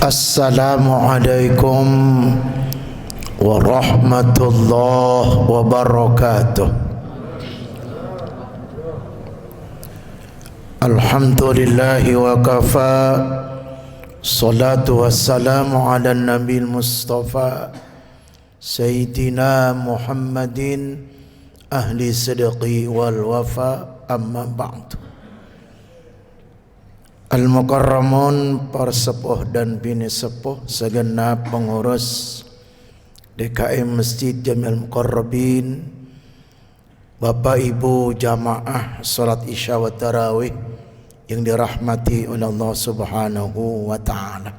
Assalamualaikum warahmatullahi wabarakatuh. Alhamdulillahi wa kafa. Salatu wassalamu ala nabil mustafa Sayyidina Muhammadin ahli sidqi wal wafa. Amma ba'du. Al-Mukarramun, para sepuh dan bini sepuh, segenap pengurus DKM Masjid Jami'ul Muqarrabin, Bapak Ibu jamaah salat Isya wa Tarawih yang dirahmati oleh Allah Subhanahu wa taala.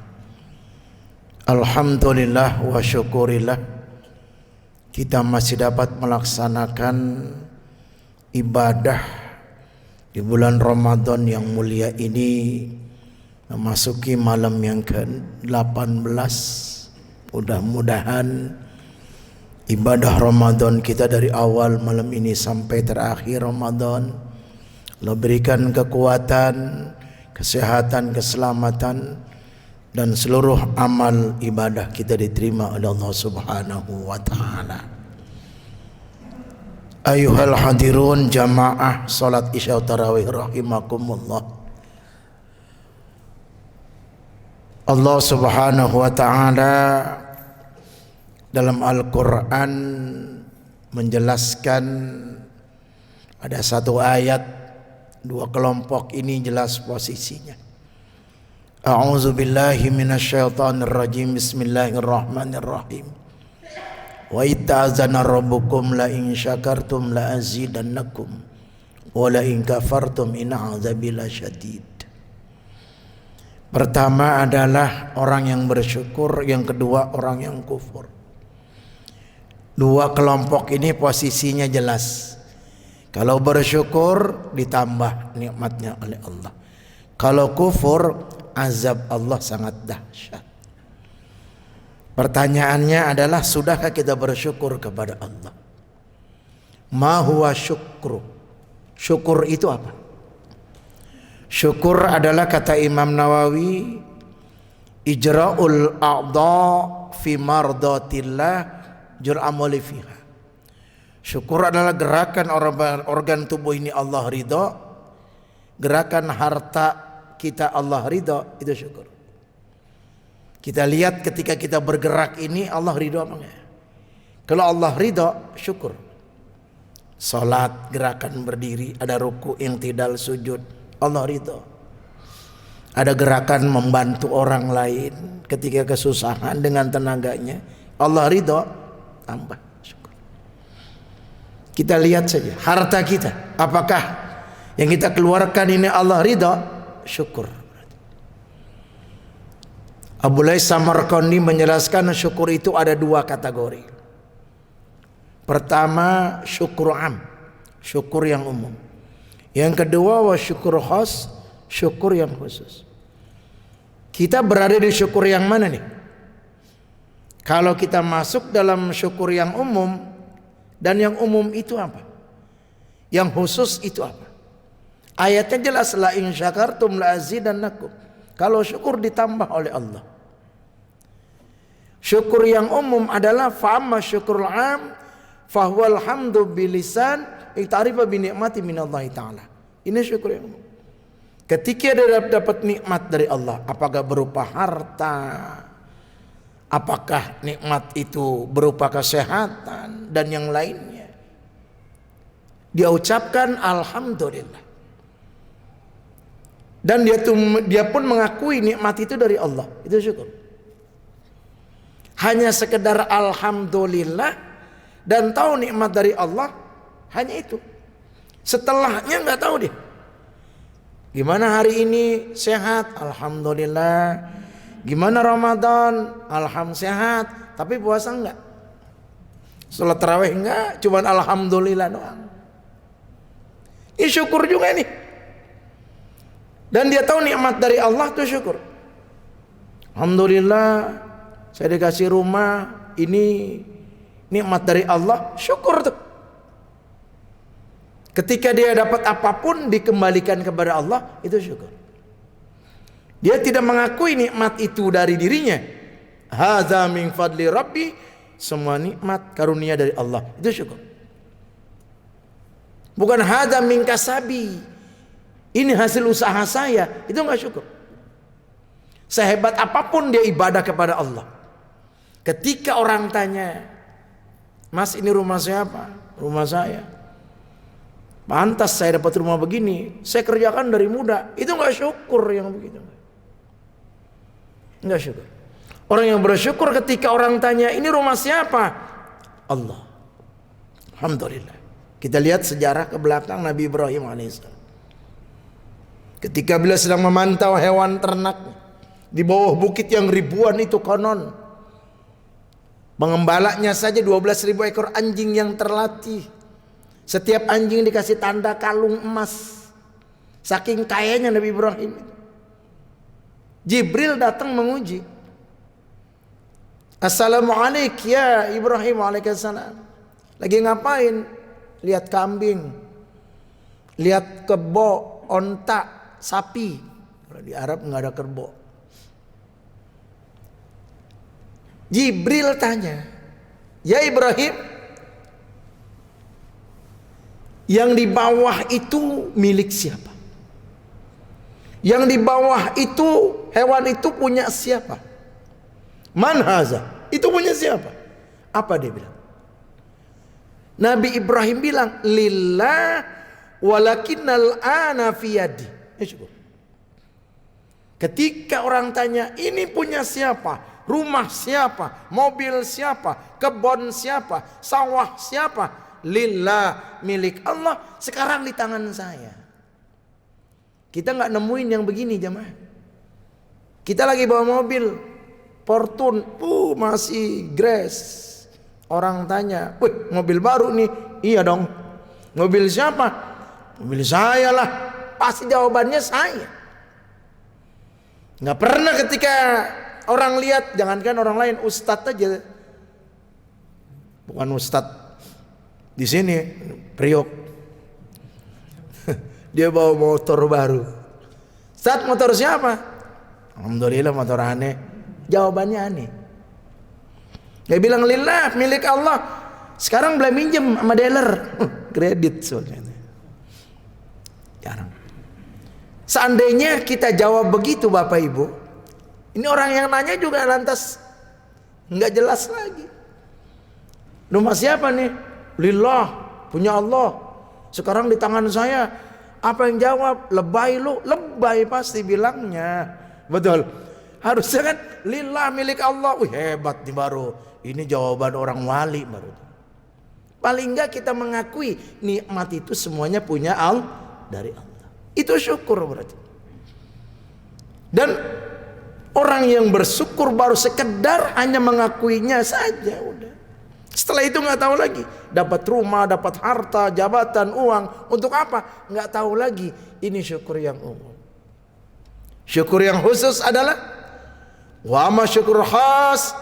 Alhamdulillah wa syukurillah, kita masih dapat melaksanakan ibadah di bulan Ramadan yang mulia ini, memasuki malam yang ke-18. Mudah-mudahan ibadah Ramadan kita dari awal malam ini sampai terakhir Ramadan, Allah berikan kekuatan, kesehatan, keselamatan, dan seluruh amal ibadah kita diterima oleh Allah Subhanahu wa taala. Ayuhal hadirun jamaah salat Isya Tarawih rahimakumullah. Allah Subhanahu wa taala dalam Al-Qur'an menjelaskan, ada satu ayat, dua kelompok ini jelas posisinya. A'udzu billahi minasyaitonir rajim. Bismillahirrahmanirrahim. Wa itta'azana rabbukum la in syakartum la azidannakum wa la in kafartum in 'adzabi lasyadid. Pertama adalah orang yang bersyukur, yang kedua orang yang kufur. Dua kelompok ini posisinya jelas. Kalau bersyukur ditambah nikmatnya oleh Allah. Kalau kufur, azab Allah sangat dahsyat. Pertanyaannya adalah, sudahkah kita bersyukur kepada Allah? Ma huwa syukru? Syukur itu apa? Syukur adalah, kata Imam Nawawi, ijra'ul a'dha fi mardatillah jur'amuli fiha. Syukur adalah gerakan organ tubuh ini Allah ridho, gerakan harta kita Allah ridho, itu syukur. Kita lihat ketika kita bergerak ini Allah ridho apa enggak? Kalau Allah ridho, syukur. Salat, gerakan berdiri, ada ruku, i'tidal, sujud, Allah ridho. Ada gerakan membantu orang lain ketika kesusahan dengan tenaganya, Allah ridho, tambah. Kita lihat saja harta kita, apakah yang kita keluarkan ini Allah ridha? Syukur. Abu Lais Samarqandi menjelaskan syukur itu ada dua kategori. Pertama, syukur am, syukur yang umum. Yang kedua, wa syukur khas, syukur yang khusus. Kita berada di syukur yang mana nih? Kalau kita masuk dalam syukur yang umum, dan yang umum itu apa? Yang khusus itu apa? Ayatnya jelas, la in syakartum la azidannakum. Kalau syukur ditambah oleh Allah. Syukur yang umum adalah fa'amma syukurul am fahuwal hamdu bilisan i'tarifa bi ni'mati minallahi ta'ala. Ini syukur yang umum. Ketika dia dapat nikmat dari Allah, apakah berupa harta, apakah nikmat itu berupa kesehatan dan yang lainnya, dia ucapkan alhamdulillah. Dan dia pun mengakui nikmat itu dari Allah. Itu syukur. Hanya sekedar alhamdulillah dan tahu nikmat dari Allah, hanya itu. Setelahnya nggak tahu dia. Gimana hari ini? Sehat, alhamdulillah. Gimana Ramadan? Alhamdulillah sehat, tapi puasa enggak. Salat tarawih enggak, cuman alhamdulillah doang. Ini syukur juga nih. Dan dia tahu nikmat dari Allah, itu syukur. Alhamdulillah saya dikasih rumah, ini nikmat dari Allah, syukur tuh. Ketika dia dapat apapun dikembalikan kepada Allah, itu syukur. Dia tidak mengakui nikmat itu dari dirinya. Hadza min fadli rabbi, semua nikmat karunia dari Allah, itu syukur. Bukan hadza min kasabi, ini hasil usaha saya, itu enggak syukur. Sehebat apapun dia ibadah kepada Allah, ketika orang tanya, Mas ini rumah siapa? Rumah saya. Pantas saya dapat rumah begini, saya kerjakan dari muda. Itu enggak syukur yang begitu. Enggak syukur. Orang yang bersyukur ketika orang tanya, ini rumah siapa? Allah. Alhamdulillah. Kita lihat sejarah ke belakang Nabi Ibrahim alaihissalam. Ketika beliau sedang memantau hewan ternak di bawah bukit yang ribuan itu konon, pengembalanya saja 12.000 ekor anjing yang terlatih. Setiap anjing dikasih tanda kalung emas. Saking kayanya Nabi Ibrahim. Jibril datang menguji. Assalamualaikum ya Ibrahim, waalaikumsalam. Lagi ngapain? Lihat kambing, lihat kebo, onta, sapi. Kalau di Arab nggak ada kebo. Jibril tanya, ya Ibrahim, yang di bawah itu milik siapa? Yang di bawah itu, hewan itu punya siapa? Man haza? Itu punya siapa? Apa dia bilang? Nabi Ibrahim bilang, lillah walakinnal ana fiyadi. Ketika orang tanya, ini punya siapa? Rumah siapa? Mobil siapa? Kebun siapa? Sawah siapa? Lillah, milik Allah. Sekarang di tangan saya. Kita nggak nemuin yang begini jemaah. Kita lagi bawa mobil Fortune, masih Grace. Orang tanya, wih mobil baru nih. Iya dong. Mobil siapa? Mobil saya lah. Pasti jawabannya saya. Nggak pernah ketika orang lihat, jangankan orang lain, ustadz aja. Bukan ustadz di sini, Priok. Dia bawa motor baru. Ustadz, motor siapa? Alhamdulillah motor aneh. Jawabannya aneh. Dia bilang lillah, milik Allah. Sekarang boleh minjem sama dealer, kredit soalnya. Jarang. Seandainya kita jawab begitu Bapak Ibu, ini orang yang nanya juga lantas nggak jelas lagi. Rumah siapa nih? Lillah, punya Allah. Sekarang di tangan saya. Apa yang jawab? Lebay lu, lebay pasti bilangnya. Betul. Harusnya kan lillah, milik Allah. Wih hebat nih baru. Ini jawaban orang wali baru. Paling enggak kita mengakui nikmat itu semuanya punya Allah, dari Allah. Itu syukur berarti. Dan orang yang bersyukur baru sekedar hanya mengakuinya saja udah. Setelah itu nggak tahu lagi. Dapat rumah, dapat harta, jabatan, uang. Untuk apa? Nggak tahu lagi. Ini syukur yang umum. Syukur yang khusus adalah wa ma syukur khas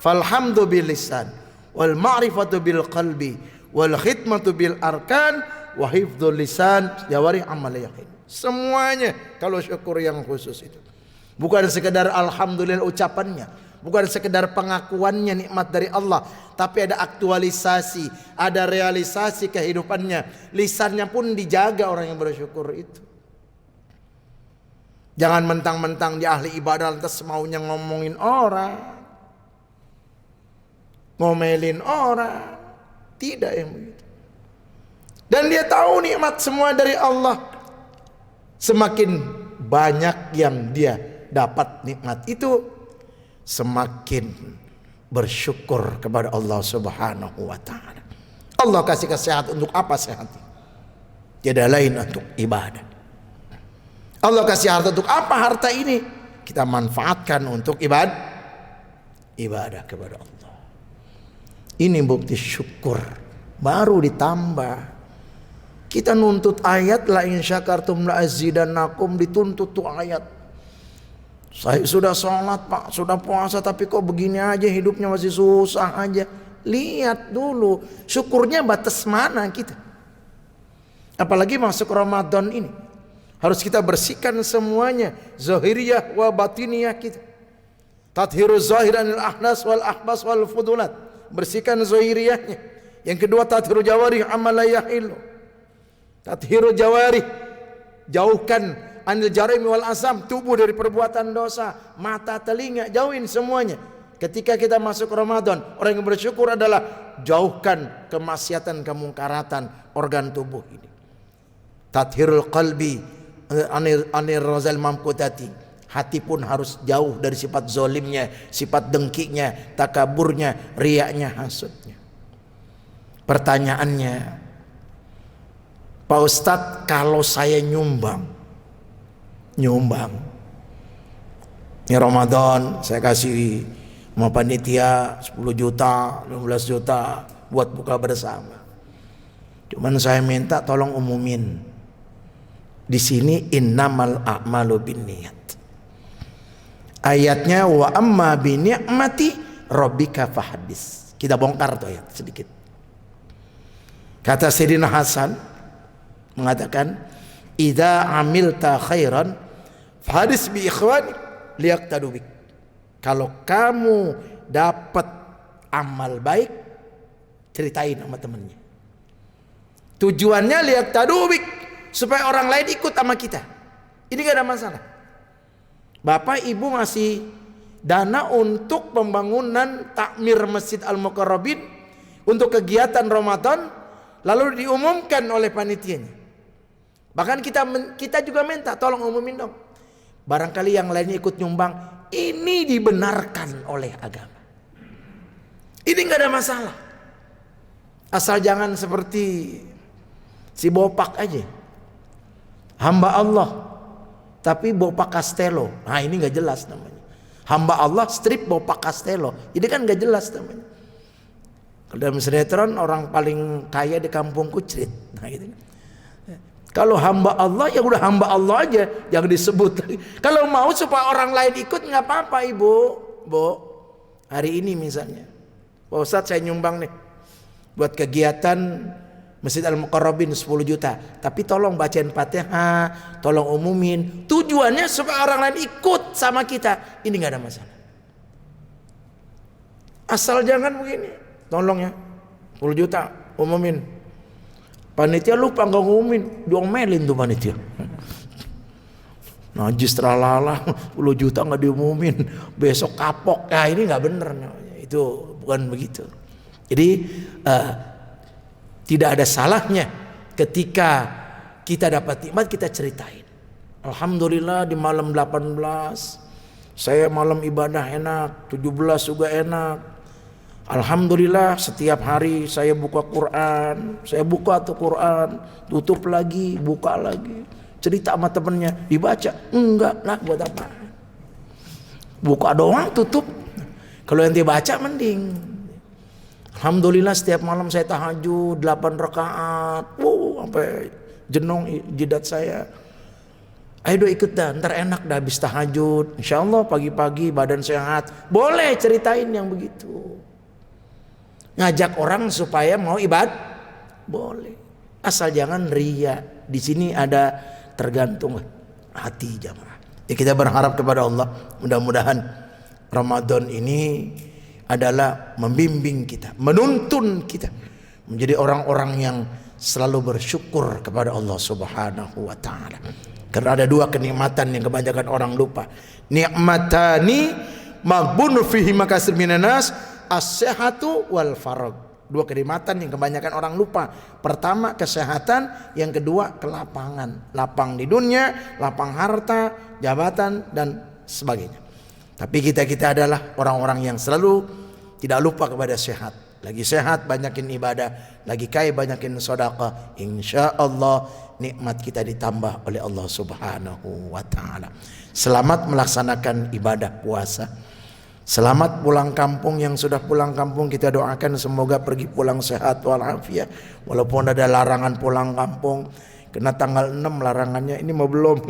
falhamdu bil lisan wal ma'rifatu bil qalbi wal khidmatu bil arkan wa hifdzul lisan jawari amal yakin. Semuanya kalau syukur yang khusus itu bukan sekedar alhamdulillah ucapannya, bukan sekedar pengakuannya nikmat dari Allah, tapi ada aktualisasi, ada realisasi kehidupannya. Lisannya pun dijaga orang yang bersyukur itu. Jangan mentang-mentang dia ahli ibadah lantas maunya ngomongin orang, ngomelin orang. Tidak yang begitu. Dan dia tahu nikmat semua dari Allah. Semakin banyak yang dia dapat nikmat itu, semakin bersyukur kepada Allah Subhanahu wa taala. Allah kasih kesehatan, untuk apa sehat? Tidak lain untuk ibadah. Allah kasih harta, untuk apa harta ini? Kita manfaatkan untuk ibadah kepada Allah. Ini bukti syukur. Baru ditambah. Kita nuntut ayat la in syakartum la azidannakum, dituntut tuh ayat. Saya sudah sholat Pak, sudah puasa, tapi kok begini aja, hidupnya masih susah aja. Lihat dulu, syukurnya batas mana kita. Apalagi masuk Ramadan ini, harus kita bersihkan semuanya, zahiriyah wa batiniyah kita. Tathhiru zahiranil ahnas wal ahbas wal fudulat, bersihkan zahiriyahnya. Yang kedua, tathhiru jawarih amma la yahillu. Tathhiru jawarih, jauhkan anil jarimi wal asam, tubuh dari perbuatan dosa, mata, telinga, jauhin semuanya. Ketika kita masuk Ramadan, orang yang bersyukur adalah jauhkan kemaksiatan, kemungkaratan organ tubuh ini. Tathhirul qalbi anir razal mamkutati, hati pun harus jauh dari sifat zolimnya, sifat dengkinya, takaburnya, riaknya, hasudnya. Pertanyaannya, Pak Ustadz, kalau saya nyumbang ini Ramadan, saya kasih sama panitia 10 juta, 15 juta buat buka bersama. Cuman saya minta tolong umumin di sini, innamal a'malu binniyat. Ayatnya wa amma bi ni'mati rabbika fahaddits. Kita bongkar tuh ayat sedikit. Kata Sayyidina Hasan mengatakan, idza amilta khairan fahadits bi ikhwani liyaqtadu bik. Kalau kamu dapat amal baik, ceritain sama temennya. Tujuannya liyaqtadu bik, supaya orang lain ikut sama kita. Ini gak ada masalah. Bapak Ibu ngasih dana untuk pembangunan takmir Masjid Al-Muqarrabin untuk kegiatan Ramadan, lalu diumumkan oleh panitianya. Bahkan kita juga minta tolong umumin dong. Barangkali yang lainnya ikut nyumbang, ini dibenarkan oleh agama. Ini gak ada masalah. Asal jangan seperti si Bopak aja, hamba Allah tapi Bopak Castello. Nah ini gak jelas namanya. Hamba Allah strip Bopak Castello, ini kan gak jelas namanya. Kalau dalam sinetron orang paling kaya di kampungku cerit. Nah gitu. Kalau hamba Allah ya udah hamba Allah aja, jangan disebut lagi. Kalau mau supaya orang lain ikut nggak apa-apa Ibu. Bu, hari ini misalnya, Pak Ustadz saya nyumbang nih buat kegiatan Masjid Al-Muqarrabin 10 juta. Tapi tolong bacain Fatihah, tolong umumin. Tujuannya supaya orang lain ikut sama kita. Ini nggak ada masalah. Asal jangan begini. Tolong ya, 10 juta umumin. Panitia lupa nggak ngumumin, diomelin tuh panitia. Najis teralala, 10 juta nggak diumumin, besok kapok. Nah ini nggak bener, itu bukan begitu. Jadi tidak ada salahnya ketika kita dapat nikmat kita ceritain. Alhamdulillah di malam 18 saya malam ibadah enak, 17 juga enak. Alhamdulillah setiap hari saya buka Quran, saya buka tuh Quran, tutup lagi, buka lagi, cerita sama temennya, dibaca, enggak lah buat apa? Buka doang, tutup. Kalau yang dibaca mending. Alhamdulillah setiap malam saya tahajud 8 rakaat, sampai jenong jidat saya. Ayo ikut dah, ntar enak dah habis tahajud. Insya Allah pagi-pagi badan sehat. Boleh ceritain yang begitu. Ngajak orang supaya mau ibadah boleh, asal jangan ria. Di sini ada tergantung hati jamaah. Ya kita berharap kepada Allah, mudah-mudahan Ramadan ini adalah membimbing kita, menuntun kita menjadi orang-orang yang selalu bersyukur kepada Allah Subhanahu wa taala. Karena ada 2 kenikmatan yang kebanyakan orang lupa. Nikmatani maghbun fihi makasir minan nas, as-sehatu wal farag. 2 kenikmatan yang kebanyakan orang lupa. Pertama kesehatan, yang kedua kelapangan. Lapang di dunia, lapang harta, jabatan dan sebagainya. Tapi kita adalah orang-orang yang selalu tidak lupa kepada sehat. Lagi sehat banyakin ibadah, lagi kaya banyakin sedekah. Insyaallah nikmat kita ditambah oleh Allah Subhanahu wa taala. Selamat melaksanakan ibadah puasa. Selamat pulang kampung, yang sudah pulang kampung kita doakan semoga pergi pulang sehat walafiat. Walaupun ada larangan pulang kampung, kena tanggal 6 larangannya, ini mau belum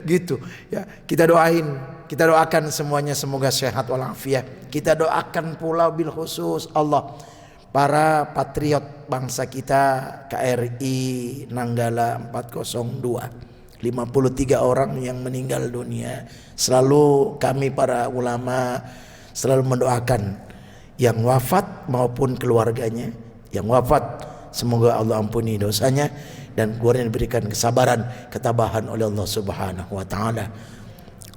gitu ya, kita doain kita doakan semuanya semoga sehat walafiat. Kita doakan pula bil khusus Allah para patriot bangsa kita, KRI Nanggala 402, 53 orang yang meninggal dunia. Selalu kami para ulama selalu mendoakan yang wafat maupun keluarganya. Yang wafat semoga Allah ampuni dosanya dan keluarga diberikan kesabaran, ketabahan oleh Allah Subhanahu wa taala.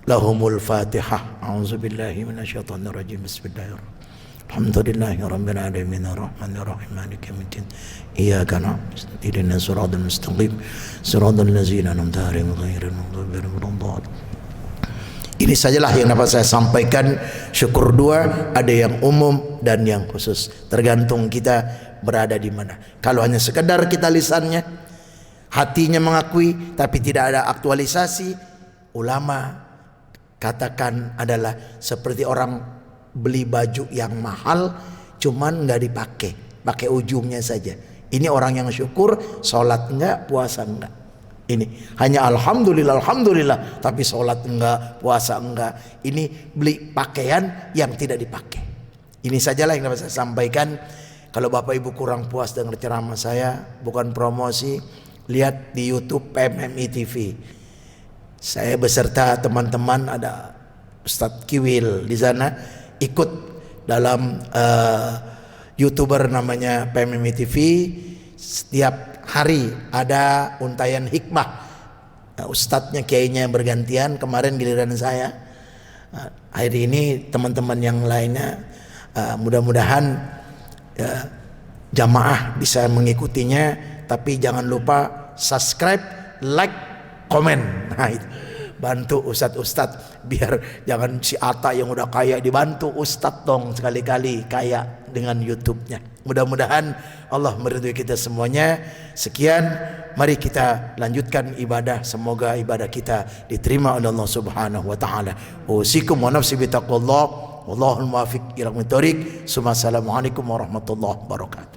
Lahumul Fatihah. A'udzubillahi minasyaitonir rajim. Bismillahirrahmanirrahim. Alhamdulillahi rabbil alamin arrahmanir rahim maliki yaumiddin. Iyyaka na'budu wa iyyaka nasta'in ihdinas siratal mustaqim siratal ladzina an'amta 'alaihim ghairil maghdubi 'alaihim waladdallin. Ini sajalah yang dapat saya sampaikan. Syukur dua, ada yang umum dan yang khusus, tergantung kita berada di mana. Kalau hanya sekedar kita lisannya, hatinya mengakui tapi tidak ada aktualisasi, ulama katakan adalah seperti orang beli baju yang mahal cuman nggak dipakai, pakai ujungnya saja. Ini orang yang syukur, sholat enggak, puasa enggak. Ini hanya alhamdulillah alhamdulillah, tapi sholat enggak, puasa enggak. Ini beli pakaian yang tidak dipakai. Ini sajalah yang dapat saya sampaikan. Kalau Bapak Ibu kurang puas dengan ceramah saya, bukan promosi, lihat di YouTube PMMI TV. Saya beserta teman-teman, ada Ustadz Kiwil di sana, ikut dalam YouTuber namanya PMMI TV. Setiap hari ada untayan hikmah. Ustadznya, kiainya bergantian. Kemarin giliran saya. Hari ini teman-teman yang lainnya. Mudah-mudahan jamaah bisa mengikutinya. Tapi jangan lupa subscribe, like, komen. Nah itu, bantu ustadz biar jangan si Ata yang udah kaya dibantu ustadz dong, sekali-kali kaya dengan YouTube-nya. Mudah-mudahan Allah meridhoi kita semuanya. Sekian, mari kita lanjutkan ibadah. Semoga ibadah kita diterima oleh Allah Subhanahu wa taala. Usikum wa nafsi bi taqwallah. Wallahul muwaffiq ila aqwamit thoriq. Assalamualaikum warahmatullahi wabarakatuh.